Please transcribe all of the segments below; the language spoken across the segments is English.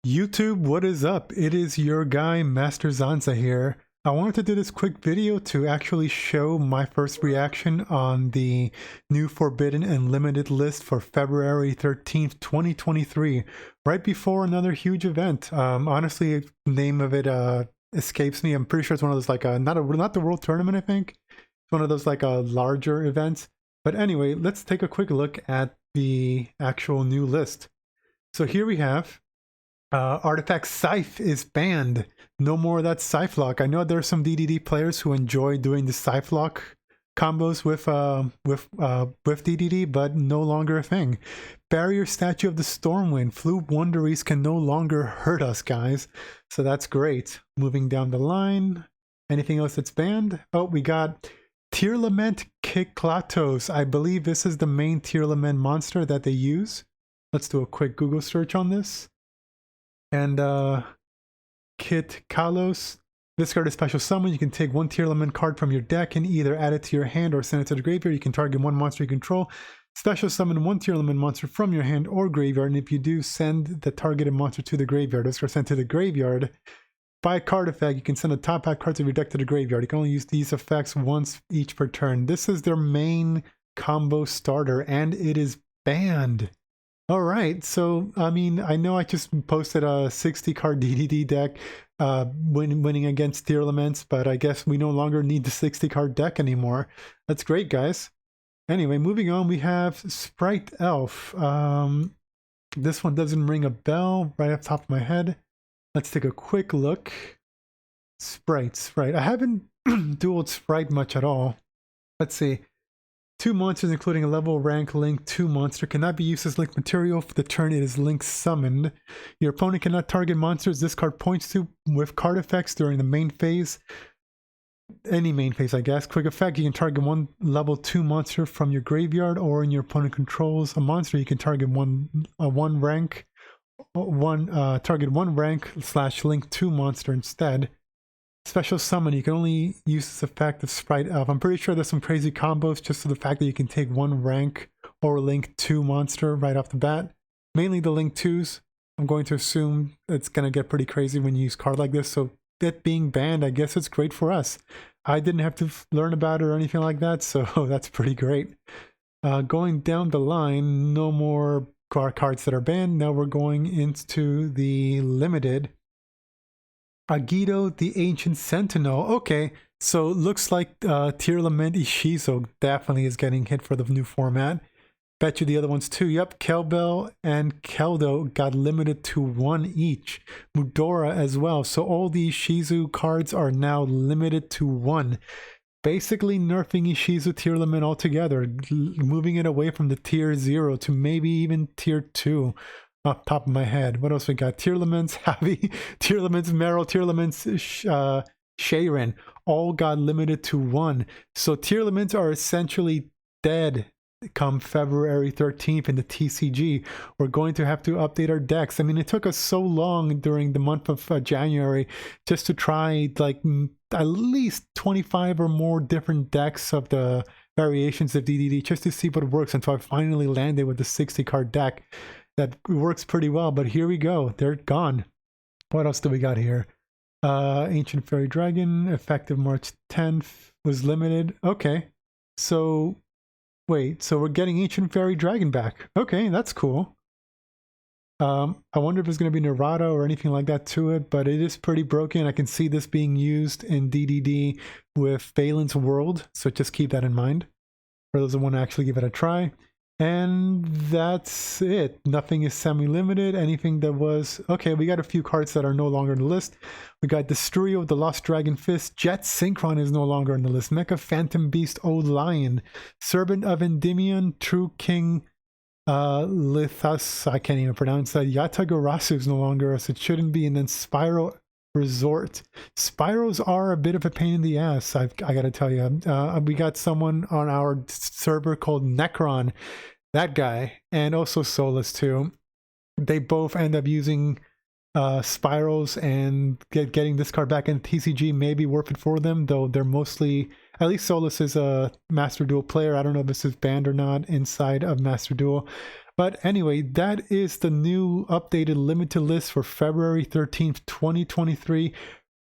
YouTube, what is up? It is your guy, Master Zanza here. I wanted to do this quick video to actually show my first reaction on the new Forbidden and Limited list for February 13th, 2023, right before another huge event. Honestly, the name of it escapes me. I'm pretty sure it's one of those like not the World Tournament, I think. It's one of those like larger events. But anyway, let's take a quick look at the actual new list. So here we have Artifact Scythe is banned. No more of that Scythe lock. I know there are some DDD players who enjoy doing the Scythe lock combos with DDD, but no longer a thing. Barrier Statue of the Stormwind. Flu Wonderies can no longer hurt us, guys. So that's great. Moving down the line. Anything else that's banned? Oh, we got Tear Lament Kiklatos. I believe this is the main Tear Lament monster that they use. Let's do a quick Google search on this. And Kit Kalos. This card is special summon. You can take one Tear Lament card from your deck and either add it to your hand or send it to the graveyard. You can target one monster you control. Special summon one Tear Lament monster from your hand or graveyard. And if you do, send the targeted monster to the graveyard. This card sent to the graveyard. By a card effect, you can send a top pack cards of your deck to the graveyard. You can only use these effects once each per turn. This is their main combo starter, and it is banned. All right, so I mean, I know I just posted a 60 card DDD deck winning against Tear Laments, but I guess we no longer need the 60 card deck anymore. That's great, guys. Anyway, moving on, we have Sprite Elf. This one doesn't ring a bell right off the top of my head. Let's take a quick look. Sprite. I haven't dueled Sprite much at all. Let's see. 2 monsters, including a level rank link 2 monster, cannot be used as link material for the turn it is link summoned. Your opponent cannot target monsters this card points to with card effects during the main phase. Any main phase, I guess. Quick effect, you can target one level 2 monster from your graveyard, or in your opponent controls a monster, you can target one rank / link 2 monster instead. Special summon, you can only use this effect of Sprite Elf. I'm pretty sure there's some crazy combos just for the fact that you can take one rank or link 2 monster right off the bat. Mainly the link 2s. I'm going to assume it's going to get pretty crazy when you use card like this. So that being banned, I guess it's great for us. I didn't have to learn about it or anything like that, so that's pretty great. Going down the line, no more cards that are banned. Now we're going into the limited. YuGiOh, the Ancient Sentinel. Okay, so looks like Tear Lament Ishizo definitely is getting hit for the new format. Bet you the other ones too. Yep, Kelbel and Keldo got limited to 1 each. Mudora as well. So all the Ishizu cards are now limited to 1. Basically nerfing Ishizu Tear Lament altogether, moving it away from the tier 0 to maybe even tier 2. Off the top of my head. What else we got? Tear Laments, Javi, Tear Laments, Meryl, Tear Laments, Sharon, all got limited to 1. So Tear Laments are essentially dead come February 13th in the TCG. We're going to have to update our decks. I mean, it took us so long during the month of January just to try like at least 25 or more different decks of the variations of DDD just to see what works until I finally landed with the 60 card deck. That works pretty well, but here we go. They're gone. What else do we got here? Ancient Fairy Dragon, effective March 10th, was limited. Okay. So, wait. So we're getting Ancient Fairy Dragon back. Okay, that's cool. I wonder if there's going to be an errata or anything like that to it, but it is pretty broken. I can see this being used in DDD with Phelan's World, so just keep that in mind for those that want to actually give it a try. And that's it. Nothing is semi-limited. Anything that was... Okay, we got a few cards that are no longer on the list. We got Destruio, the Lost Dragon Fist. Jet Synchron is no longer on the list. Mecha Phantom Beast, Old Lion. Servant of Endymion, True King Lithas. I can't even pronounce that. Yatagarasu is no longer as it shouldn't be. And then Spiral Resort. Spirals are a bit of a pain in the ass, I gotta tell you. We got someone on our server called Necron, that guy, and also Solus too. They both end up using spirals, and getting this card back in TCG may be worth it for them, though they're mostly, at least Solus is a Master Duel player. I don't know if this is banned or not inside of Master Duel. But anyway, that is the new updated limited list for February 13th, 2023.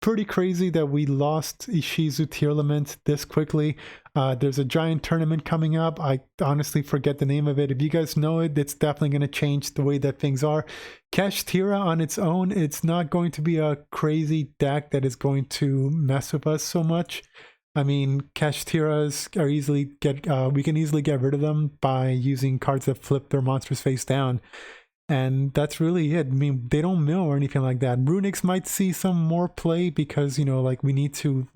Pretty crazy that we lost Ishizu Tearlament this quickly. There's a giant tournament coming up. I honestly forget the name of it. If you guys know it, it's definitely going to change the way that things are. Kashtira on its own, it's not going to be a crazy deck that is going to mess with us so much. I mean, Kashtiras are we can easily get rid of them by using cards that flip their monsters face down. And that's really it. I mean, they don't mill or anything like that. Runics might see some more play because, you know, like we need to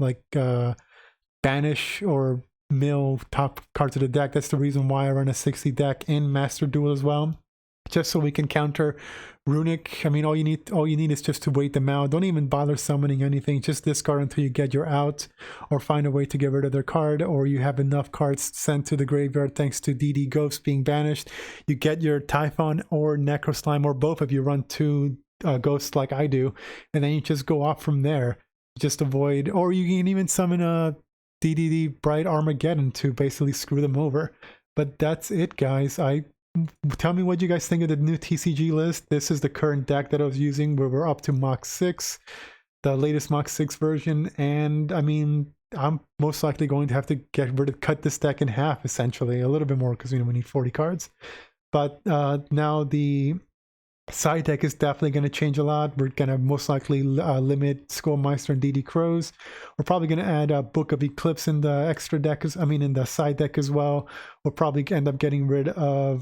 banish or mill top cards of the deck. That's the reason why I run a 60 deck in Master Duel as well. Just so we can counter Runic. I mean, all you need is just to wait them out. Don't even bother summoning anything. Just discard until you get your out, or find a way to get rid of their card, or you have enough cards sent to the graveyard thanks to DD Ghost being banished. You get your Typhon or Necro Slime, or both if you run two ghosts like I do, and then you just go off from there. Just avoid, or you can even summon a DDD Bright Armageddon to basically screw them over. But that's it, guys. Tell me what you guys think of the new TCG list. This is the current deck that I was using, where we're up to Mach 6, the latest Mach 6 version. And I mean, I'm most likely going to have to cut this deck in half, essentially, a little bit more, because, you know, we need 40 cards. But now the side deck is definitely going to change a lot. We're going to most likely limit Skullmeister and DD Crows. We're probably going to add a Book of Eclipse in the extra deck, in the side deck as well. We'll probably end up getting rid of,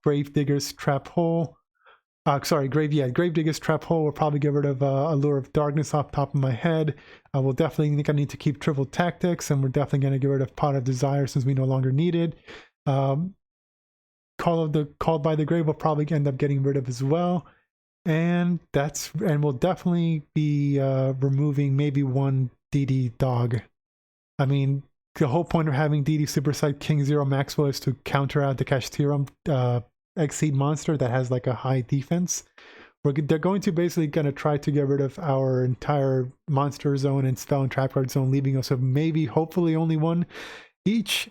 Gravedigger's Trap Hole. Gravedigger's Trap Hole. We'll probably get rid of Allure of Darkness off the top of my head. We'll definitely think I need to keep Triple Tactics, and we're definitely going to get rid of Pot of Desire since we no longer need it. Called by the Grave will probably end up getting rid of as well, and we'll definitely be removing maybe one DD Dog. I mean, the whole point of having DD Superside King Zero Maxwell is to counter out the Kashtira Exceed monster that has like a high defense. They're going to basically try to get rid of our entire monster zone and spell and trap card zone, leaving us with maybe, hopefully, only one each.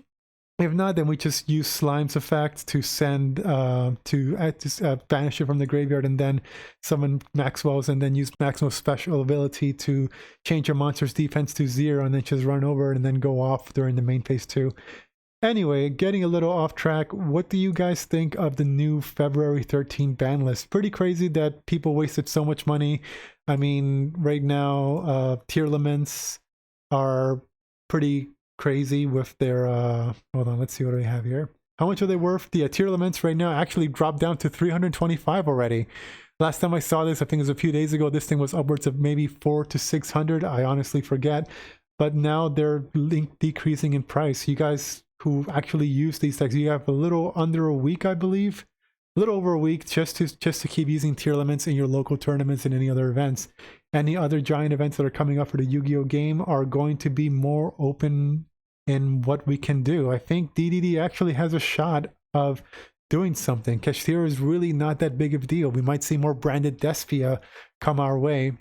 If not, then we just use Slime's effect to send banish it from the graveyard, and then summon Maxwell's, and then use Maxwell's special ability to change your monster's defense to 0, and then just run over and then go off during the main phase 2. Anyway, getting a little off track, what do you guys think of the new February 13 ban list? Pretty crazy that people wasted so much money. I mean, right now, Tearlaments are pretty crazy with their hold on, let's see what we have here. How much are they worth? The Tearlaments right now actually dropped down to 325 already. Last time I saw this, I think it was a few days ago, this thing was upwards of maybe 400 to 600. I honestly forget, but now they're decreasing in price. You guys who actually use these decks, you have a little under a week, I believe, a little over a week, just to keep using Tearlaments in your local tournaments and any other events. Any other giant events that are coming up for the Yu-Gi-Oh game are going to be more open in what we can do. I think DDD actually has a shot of doing something. Kashtira is really not that big of a deal. We might see more branded Despia come our way.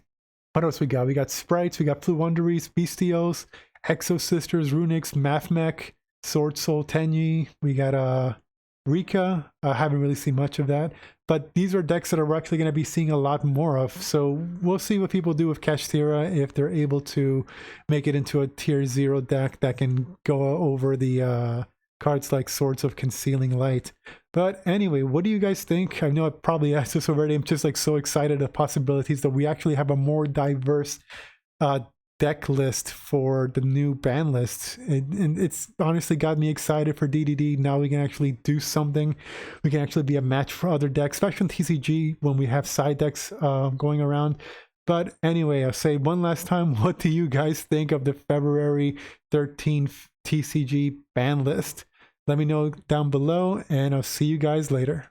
What else we got? We got Sprites, we got Fluunderies, Bestios, Exo Sisters, Runics, Mathmech, Sword Soul Tenyi. We got Rika. I haven't really seen much of that, but these are decks that we're actually going to be seeing a lot more of. So we'll see what people do with Kashtira, if they're able to make it into a tier 0 deck that can go over the cards like Swords of Concealing Light. But anyway, what do you guys think? I know I probably asked this already. I'm just like so excited at possibilities that we actually have a more diverse deck list for the new ban list, and it's honestly got me excited for DDD. Now we can actually do something. We can actually be a match for other decks, especially in TCG when we have side decks going around. But anyway, I'll say one last time, what do you guys think of the February 13th TCG ban list? Let me know down below, and I'll see you guys later.